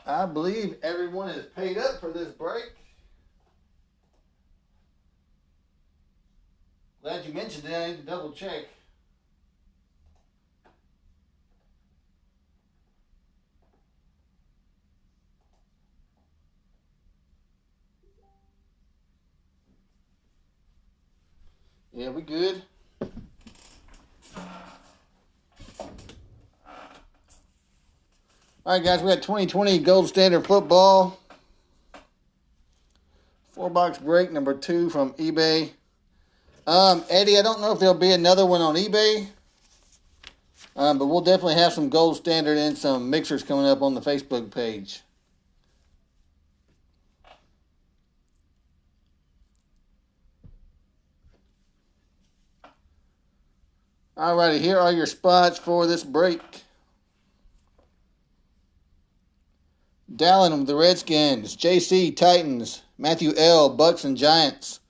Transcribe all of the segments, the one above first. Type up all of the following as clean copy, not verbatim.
I believe everyone is paid up for this break. Glad you mentioned it. I need to double check. Yeah, we good. All right, guys, we got 2020 Gold Standard Football. 4-box break number 2 from eBay. Eddie, I don't know if there'll be another one on eBay, but we'll definitely have some Gold Standard and some mixers coming up on the Facebook page. All righty, here are your spots for this break. Dallin with the Redskins, JC Titans, Matthew L Bucks and Giants,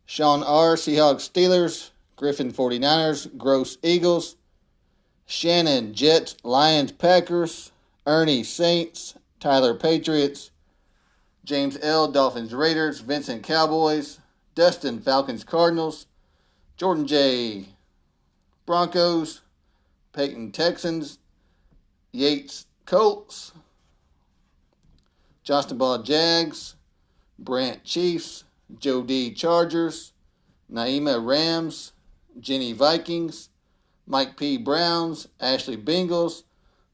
Sean R Seahawks Steelers, Griffin 49ers, Gross Eagles, Shannon Jets Lions Packers, Ernie Saints, Tyler Patriots, James L Dolphins Raiders, Vincent Cowboys, Dustin Falcons Cardinals, Jordan J Broncos, Peyton Texans, Yates Colts, Justin Ball Jags, Brant Chiefs, Joe D Chargers, Naima Rams, Jenny Vikings, Mike P Browns, Ashley Bengals,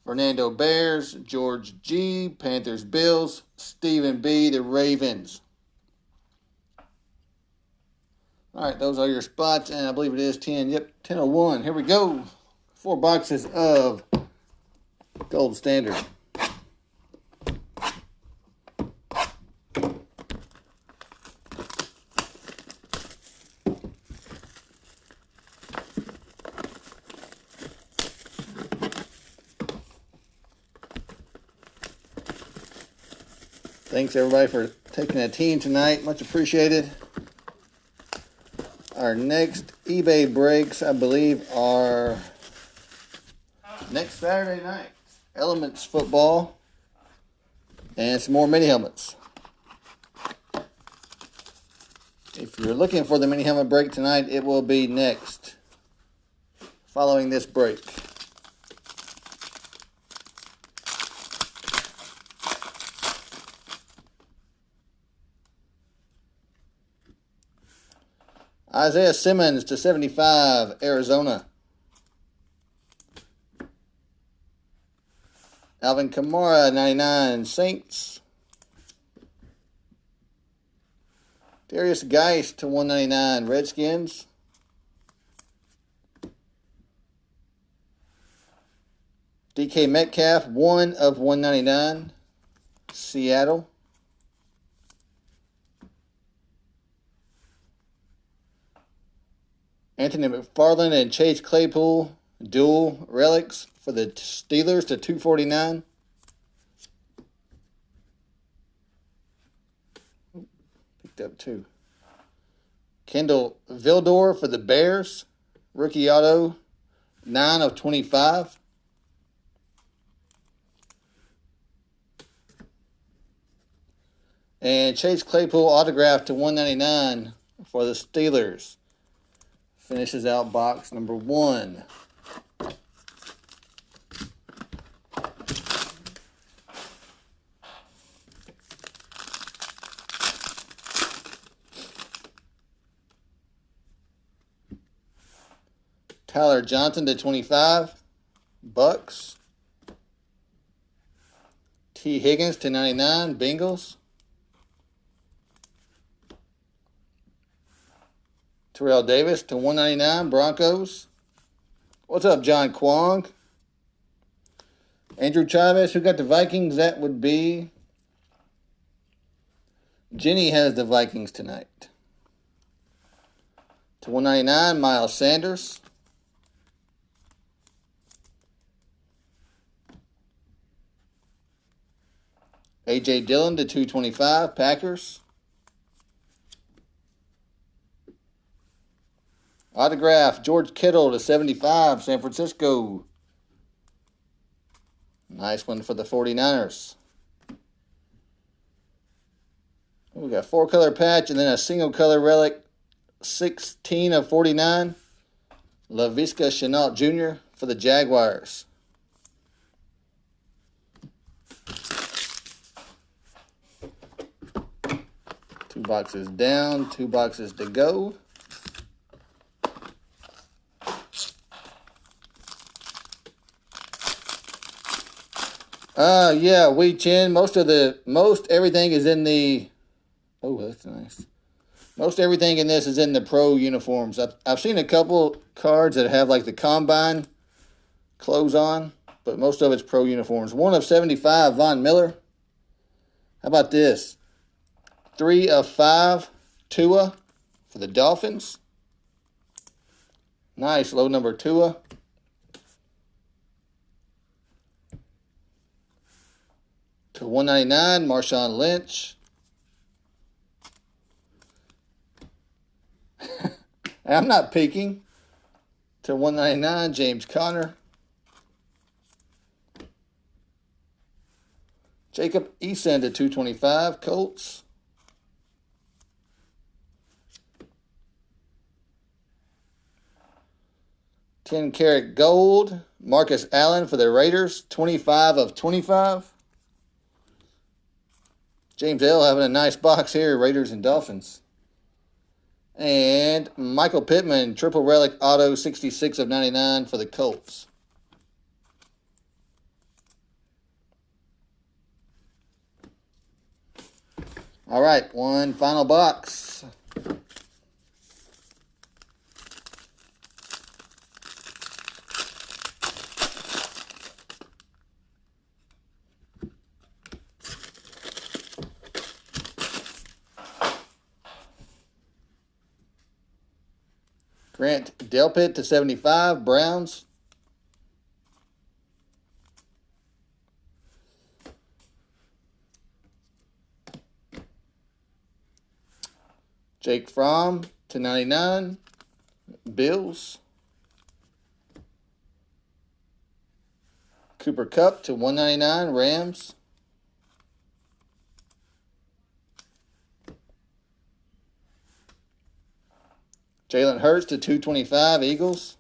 Fernando Bears, George G Panthers Bills, Stephen B the Ravens. All right, those are your spots, and I believe it is 10. Yep, 10:01. Here we go. 4 boxes of Gold Standard. Thanks, everybody, for taking a team tonight. Much appreciated. Our next eBay breaks, I believe, are next Saturday night. Elements football and some more mini helmets. If you're looking for the mini helmet break tonight, it will be next, following this break. Isaiah Simmons to 75, Arizona. Alvin Kamara, 99, Saints. Darius Geist to 199, Redskins. DK Metcalf, 1 of 199, Seattle. Anthony McFarland and Chase Claypool, dual relics for the Steelers to 249. Picked up 2. Kendall Vildor for the Bears, rookie auto, 9 of 25. And Chase Claypool autograph to 199 for the Steelers. Finishes out box number 1. Tyler Johnson to 25, Bucks. T. Higgins to 99, Bengals. Terrell Davis to 199, Broncos. What's up, John Kwong? Andrew Chavez, who got the Vikings? That would be Jenny has the Vikings tonight. To 199, Miles Sanders. A.J. Dillon to 225, Packers. Autograph, George Kittle to 75, San Francisco. Nice one for the 49ers. We got 4-color patch and then a single color relic, 16 of 49. LaVisca Chenault Jr. for the Jaguars. Two boxes down, 2 boxes to go. Yeah, Wei Chen. Most everything is in the. Oh, that's nice. Most everything in this is in the pro uniforms. I've seen a couple cards that have like the combine clothes on, but most of it's pro uniforms. 1 of 75, Von Miller. How about this? 3 of 5, Tua for the Dolphins. Nice, low number Tua. To 199, Marshawn Lynch. I'm not peeking. To 199, James Conner. Jacob Eason to 225, Colts. $10 gold, Marcus Allen for the Raiders, 25 of 25. James L. having a nice box here, Raiders and Dolphins. And Michael Pittman, triple relic auto, 66 of 99 for the Colts. All right, one final box. Grant Delpit to 75, Browns. Jake Fromm to 99, Bills. Cooper Kupp to 199, Rams. Jalen Hurts to 225, Eagles.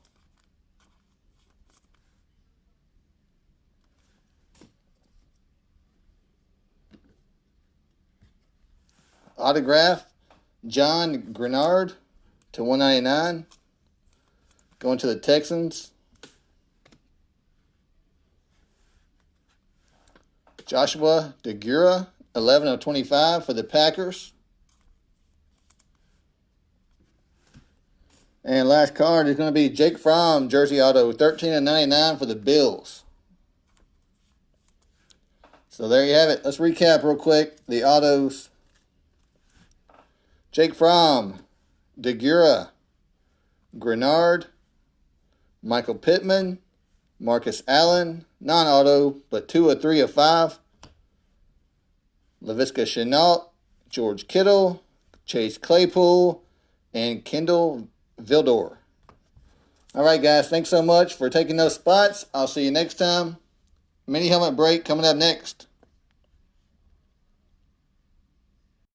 Autograph, John Grenard to 199. Going to the Texans. Joshua DeGura, 11 of 25 for the Packers. And last card is going to be Jake Fromm, jersey auto, 13 of 99 for the Bills. So there you have it. Let's recap real quick the autos. Jake Fromm, DeGura, Grenard, Michael Pittman, Marcus Allen, non-auto, but 2 of 3 of 5. LaVisca Chenault, George Kittle, Chase Claypool, and Kendall Vildor. All right, guys. Thanks so much for taking those spots. I'll see you next time. Mini helmet break coming up next.